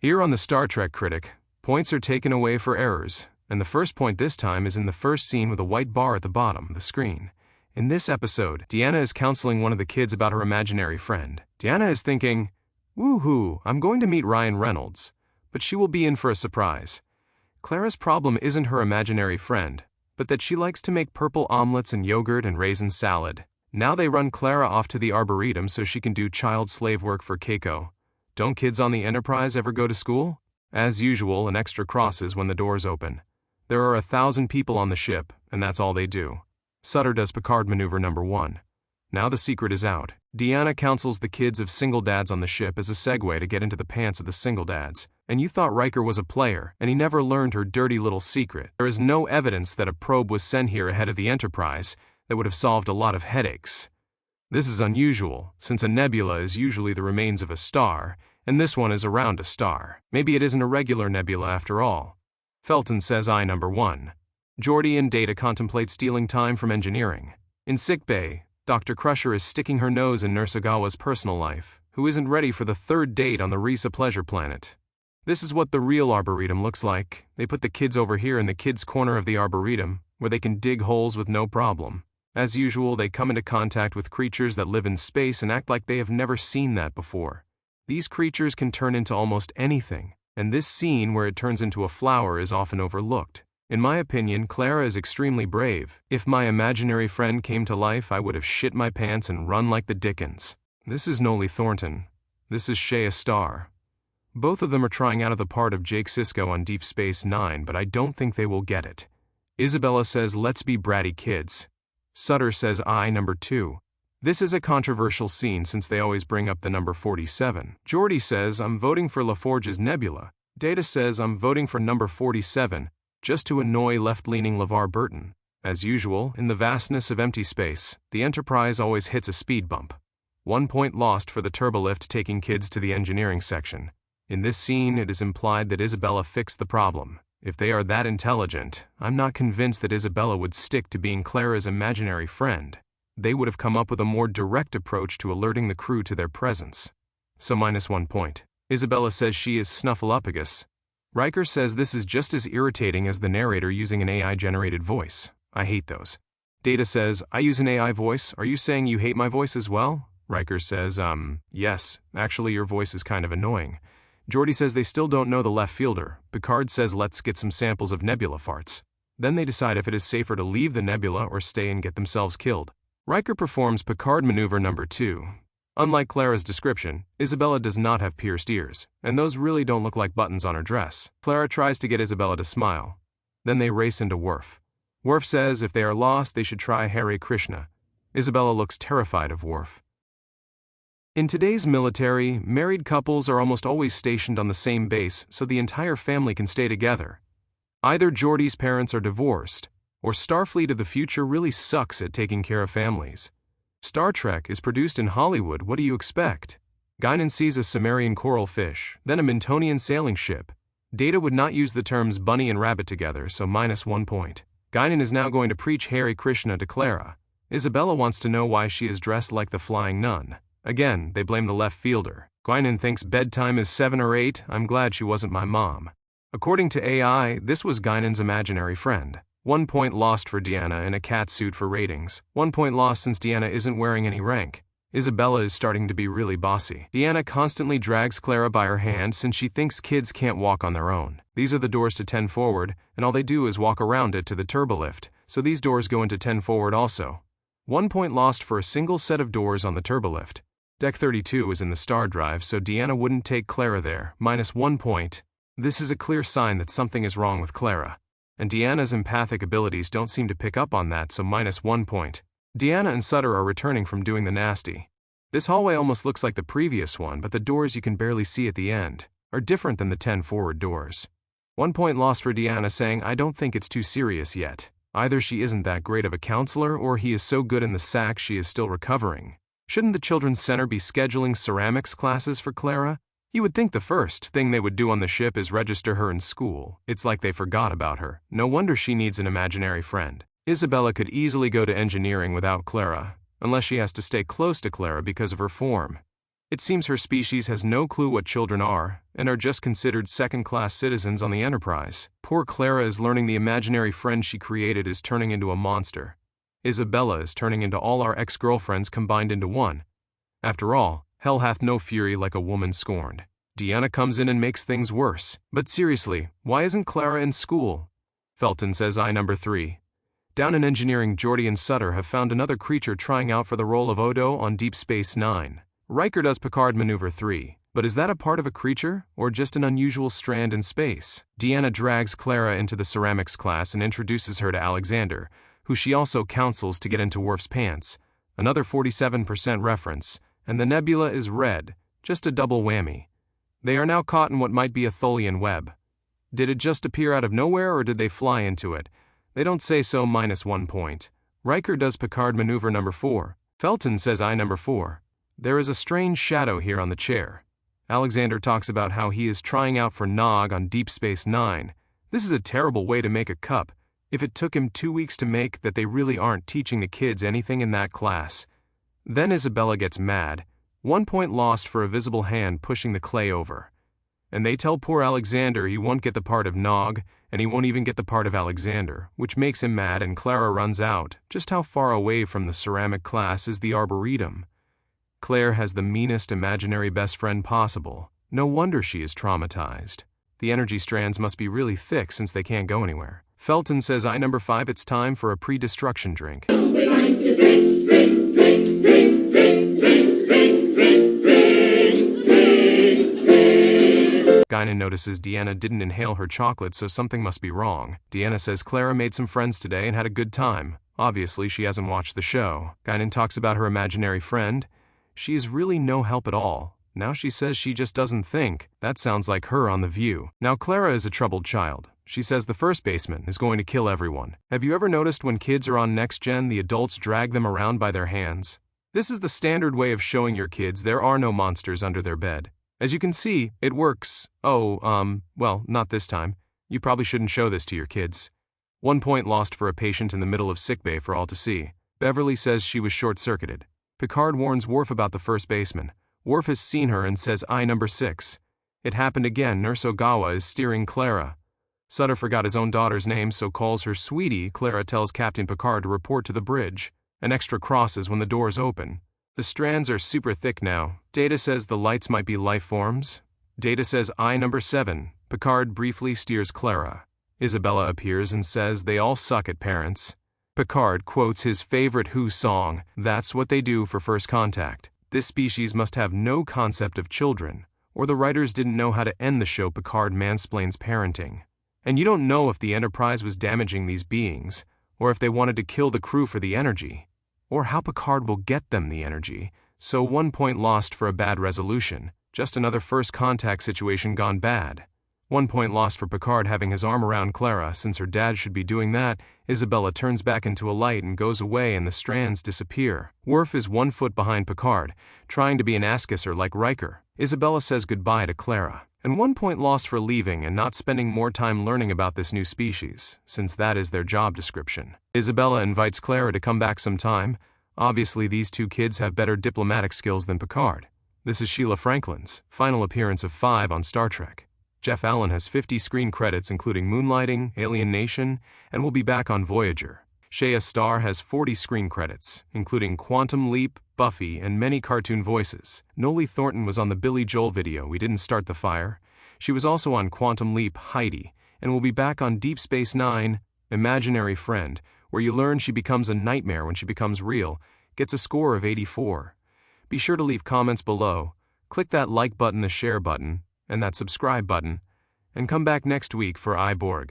Here on the Star Trek Critic, points are taken away for errors, and the first point this time is in the first scene with a white bar at the bottom of the screen. In this episode, Deanna is counseling one of the kids about her imaginary friend. Deanna is thinking, "Woohoo, I'm going to meet Ryan Reynolds," but she will be in for a surprise. Clara's problem isn't her imaginary friend, but that she likes to make purple omelets and yogurt and raisin salad. Now they run Clara off to the Arboretum so she can do child slave work for Keiko. Don't kids on the Enterprise ever go to school? As usual, an extra crosses when the doors open. There are 1,000 people on the ship, and that's all they do. Sutter does Picard maneuver number 1. Now the secret is out. Deanna counsels the kids of single dads on the ship as a segue to get into the pants of the single dads. And you thought Riker was a player, and he never learned her dirty little secret. There is no evidence that a probe was sent here ahead of the Enterprise that would have solved a lot of headaches. This is unusual, since a nebula is usually the remains of a star, and this one is around a star. Maybe it isn't a regular nebula after all. Felton says I number 1. Geordi and Data contemplate stealing time from engineering. In sickbay, Dr. Crusher is sticking her nose in Nurse Ogawa's personal life, who isn't ready for the third date on the Risa Pleasure Planet. This is what the real Arboretum looks like. They put the kids over here in the kids' corner of the Arboretum, where they can dig holes with no problem. As usual, they come into contact with creatures that live in space and act like they have never seen that before. These creatures can turn into almost anything, and this scene where it turns into a flower is often overlooked. In my opinion, Clara is extremely brave. If my imaginary friend came to life, I would have shit my pants and run like the Dickens. This is Noli Thornton. This is Shea Starr. Both of them are trying out of the part of Jake Sisko on Deep Space Nine, but I don't think they will get it. Isabella says, "Let's be bratty kids." Sutter says I number 2. This is a controversial scene since they always bring up the number 47. Geordi says, "I'm voting for LaForge's Nebula." Data says, "I'm voting for number 47, just to annoy left-leaning LeVar Burton." As usual, in the vastness of empty space, the Enterprise always hits a speed bump. 1 point lost for the turbolift taking kids to the engineering section. In this scene, it is implied that Isabella fixed the problem. If they are that intelligent, I'm not convinced that Isabella would stick to being Clara's imaginary friend. They would have come up with a more direct approach to alerting the crew to their presence. So -1 point. Isabella says she is Snuffleupagus. Riker says this is just as irritating as the narrator using an AI-generated voice. I hate those. Data says, "I use an AI voice. Are you saying you hate my voice as well?" Riker says, yes, actually your voice is kind of annoying. Geordi says they still don't know the left fielder. Picard says let's get some samples of nebula farts. Then they decide if it is safer to leave the nebula or stay and get themselves killed. Riker performs Picard maneuver number 2. Unlike Clara's description, Isabella does not have pierced ears, and those really don't look like buttons on her dress. Clara tries to get Isabella to smile. Then they race into Worf. Worf says if they are lost, they should try Hare Krishna. Isabella looks terrified of Worf. In today's military, married couples are almost always stationed on the same base so the entire family can stay together. Either Geordi's parents are divorced, or Starfleet of the future really sucks at taking care of families. Star Trek is produced in Hollywood, what do you expect? Guinan sees a Cimmerian coral fish, then a Mintonian sailing ship. Data would not use the terms bunny and rabbit together, so -1 point. Guinan is now going to preach Hare Krishna to Clara. Isabella wants to know why she is dressed like the flying nun. Again, they blame the left fielder. Guinan thinks bedtime is 7 or 8, I'm glad she wasn't my mom. According to AI, this was Guinan's imaginary friend. 1 point lost for Deanna in a cat suit for ratings. 1 point lost since Deanna isn't wearing any rank. Isabella is starting to be really bossy. Deanna constantly drags Clara by her hand since she thinks kids can't walk on their own. These are the doors to 10 forward, and all they do is walk around it to the turbolift, so these doors go into 10 forward also. 1 point lost for a single set of doors on the turbolift. Deck 32 is in the star drive, so Deanna wouldn't take Clara there. -1 point. This is a clear sign that something is wrong with Clara. And Deanna's empathic abilities don't seem to pick up on that, so -1 point. Deanna and Sutter are returning from doing the nasty. This hallway almost looks like the previous one, but the doors you can barely see at the end are different than the 10 forward doors. 1 point lost for Deanna saying I don't think it's too serious yet. Either she isn't that great of a counselor or he is so good in the sack she is still recovering. Shouldn't the Children's Center be scheduling ceramics classes for Clara? You would think the first thing they would do on the ship is register her in school. It's like they forgot about her. No wonder she needs an imaginary friend. Isabella could easily go to engineering without Clara, unless she has to stay close to Clara because of her form. It seems her species has no clue what children are, and are just considered second-class citizens on the Enterprise. Poor Clara is learning the imaginary friend she created is turning into a monster. Isabella is turning into all our ex-girlfriends combined into one. After all, hell hath no fury like a woman scorned. Deanna comes in and makes things worse. But seriously, why isn't Clara in school? Felton says I number 3. Down in engineering, Geordi and Sutter have found another creature trying out for the role of Odo on Deep Space Nine. Riker does Picard Maneuver 3, but is that a part of a creature, or just an unusual strand in space? Deanna drags Clara into the ceramics class and introduces her to Alexander, who she also counsels to get into Worf's pants. Another 47% reference, and the nebula is red, just a double whammy. They are now caught in what might be a Tholian web. Did it just appear out of nowhere, or did they fly into it? They don't say so, -1 point. Riker does Picard Maneuver number 4. Felton says I number 4. There is a strange shadow here on the chair. Alexander talks about how he is trying out for Nog on Deep Space Nine. This is a terrible way to make a cup. If it took him 2 weeks to make that, they really aren't teaching the kids anything in that class. Then Isabella gets mad. 1 point lost for a visible hand pushing the clay over. And they tell poor Alexander he won't get the part of Nog, and he won't even get the part of Alexander, which makes him mad, and Clara runs out. Just how far away from the ceramic class is the Arboretum? Claire has the meanest imaginary best friend possible. No wonder she is traumatized. The energy strands must be really thick since they can't go anywhere. Felton says I number 5. It's time for a pre-destruction drink. Guinan notices Deanna didn't inhale her chocolate, so something must be wrong. Deanna says Clara made some friends today and had a good time. Obviously, she hasn't watched the show. Guinan talks about her imaginary friend. She is really no help at all. Now she says she just doesn't think. That sounds like her on The View. Now Clara is a troubled child. She says the first baseman is going to kill everyone. Have you ever noticed when kids are on Next Gen, the adults drag them around by their hands? This is the standard way of showing your kids there are no monsters under their bed. As you can see, it works. Well, not this time. You probably shouldn't show this to your kids. 1 point lost for a patient in the middle of sickbay for all to see. Beverly says she was short-circuited. Picard warns Worf about the first baseman. Worf has seen her and says I number 6. It happened again. Nurse Ogawa is steering Clara. Sutter forgot his own daughter's name, so calls her Sweetie. Clara tells Captain Picard to report to the bridge. An extra crosses when the doors open. The strands are super thick now. Data says the lights might be life forms. Data says I number 7. Picard briefly steers Clara. Isabella appears and says they all suck at parents. Picard quotes his favorite Who song, "That's what they do for first contact." This species must have no concept of children, or the writers didn't know how to end the show. Picard mansplains parenting. And you don't know if the Enterprise was damaging these beings, or if they wanted to kill the crew for the energy, or how Picard will get them the energy. So 1 point lost for a bad resolution. Just another first contact situation gone bad. 1 point lost for Picard having his arm around Clara, since her dad should be doing that. Isabella turns back into a light and goes away, and the strands disappear. Worf is 1 foot behind Picard, trying to be an ass-kisser like Riker. Isabella says goodbye to Clara. And 1 point lost for leaving and not spending more time learning about this new species, since that is their job description. Isabella invites Clara to come back sometime. Obviously, these two kids have better diplomatic skills than Picard. This is Sheila Franklin's final appearance of 5 on Star Trek. Jeff Allen has 50 screen credits including Moonlighting, Alien Nation, and will be back on Voyager. Shea Starr has 40 screen credits, including Quantum Leap, Buffy, and many cartoon voices. Noli Thornton was on the Billy Joel video We Didn't Start the Fire. She was also on Quantum Leap, Heidi, and will be back on Deep Space Nine, Imaginary Friend, where you learn she becomes a nightmare when she becomes real, gets a score of 84. Be sure to leave comments below, click that like button, the share button, and that subscribe button, and come back next week for iBorg.